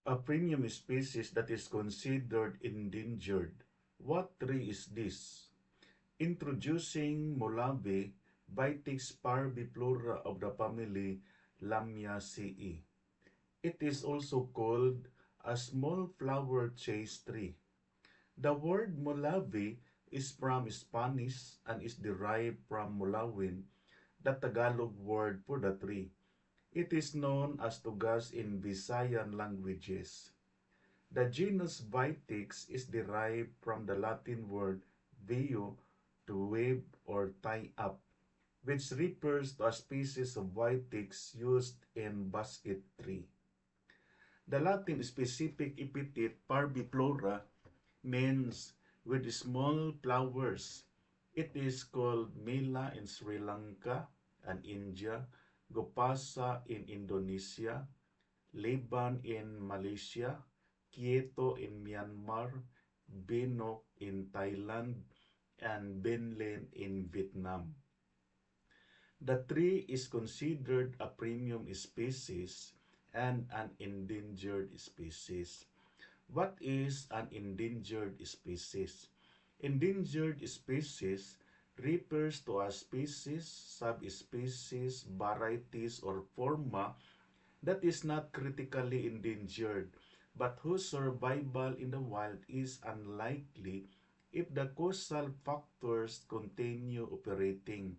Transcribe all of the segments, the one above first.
A premium species that is considered endangered. What tree is this? Introducing Molabe, Vitex parviflora of the family Lamiaceae. It is also called a small flower chase tree. The word Molabe is from Spanish and is derived from Molawin, the Tagalog word for the tree. It is known as tugas in Visayan languages. The genus Vitex is derived from the Latin word veo, to wave or tie up, which refers to a species of Vitex used in basketry. The Latin specific epithet parviflora means with small flowers. It is called Mela in Sri Lanka and India, Gopasa in Indonesia, Leban in Malaysia, Quieto in Myanmar, Beno in Thailand, and Benlen in Vietnam. The tree is considered a premium species and an endangered species. What is an endangered species? Endangered species refers to a species, subspecies, varieties, or forma that is not critically endangered, but whose survival in the wild is unlikely if the causal factors continue operating.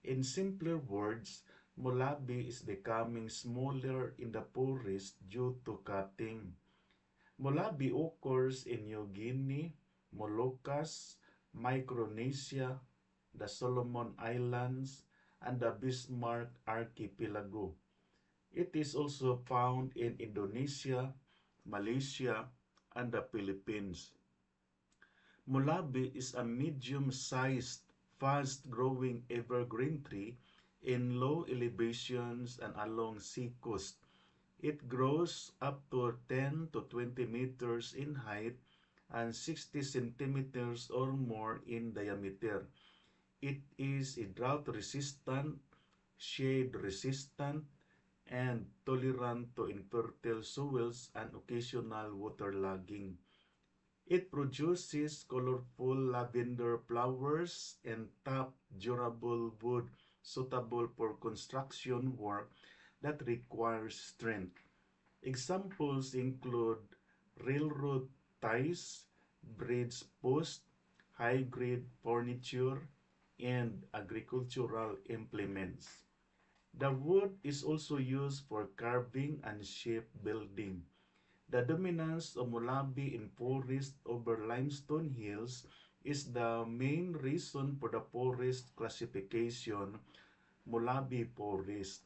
In simpler words, Molabe is becoming smaller in the forest due to cutting. Molabe occurs in New Guinea, Moluccas, Micronesia, the Solomon Islands, and the Bismarck Archipelago. It is also found in Indonesia, Malaysia, and the Philippines. Molabe is a medium-sized, fast-growing evergreen tree in low elevations and along sea coast. It grows up to 10 to 20 meters in height and 60 centimeters or more in diameter. It is drought-resistant, shade-resistant, and tolerant to infertile soils and occasional waterlogging. It produces colorful lavender flowers and tough, durable wood suitable for construction work that requires strength. Examples include railroad ties, bridge posts, high-grade furniture, and agricultural implements. The wood is also used for carving and shipbuilding. The dominance of Molabe in forest over limestone hills is the main reason for the forest classification, Molabe forest.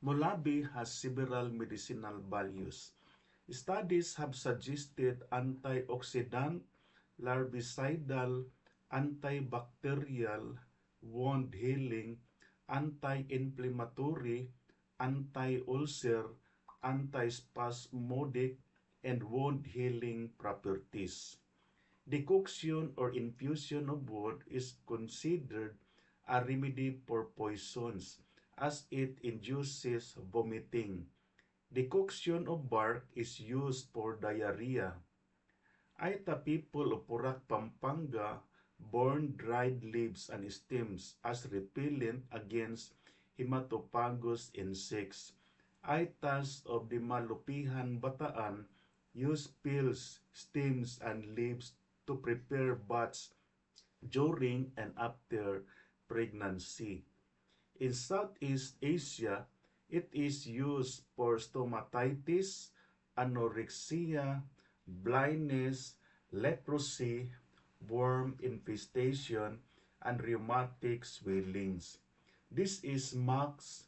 Molabe has several medicinal values. Studies have suggested antioxidant, larvicidal, antibacterial, wound healing, anti-inflammatory, anti-ulcer, antispasmodic, and wound healing properties. Decoction or infusion of wood is considered a remedy for poisons as it induces vomiting. Decoction of bark is used for diarrhea. Aita people of Porac, Pampanga burn dried leaves and stems as repellent against hematophagous insects. Aitas of the Malupihan, Bataan use peels, stems, and leaves to prepare baths during and after pregnancy. In Southeast Asia, it is used for stomatitis, anorexia, blindness, leprosy, worm infestation, and rheumatic swellings. This is marks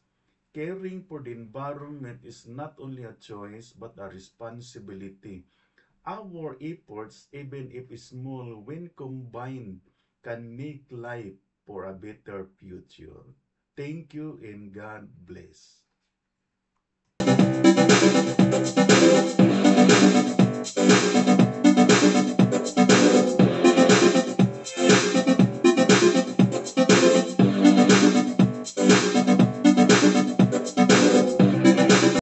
caring for the environment is not only a choice but a responsibility. Our efforts, even if small, when combined, can make life for a better future. Thank you and God bless.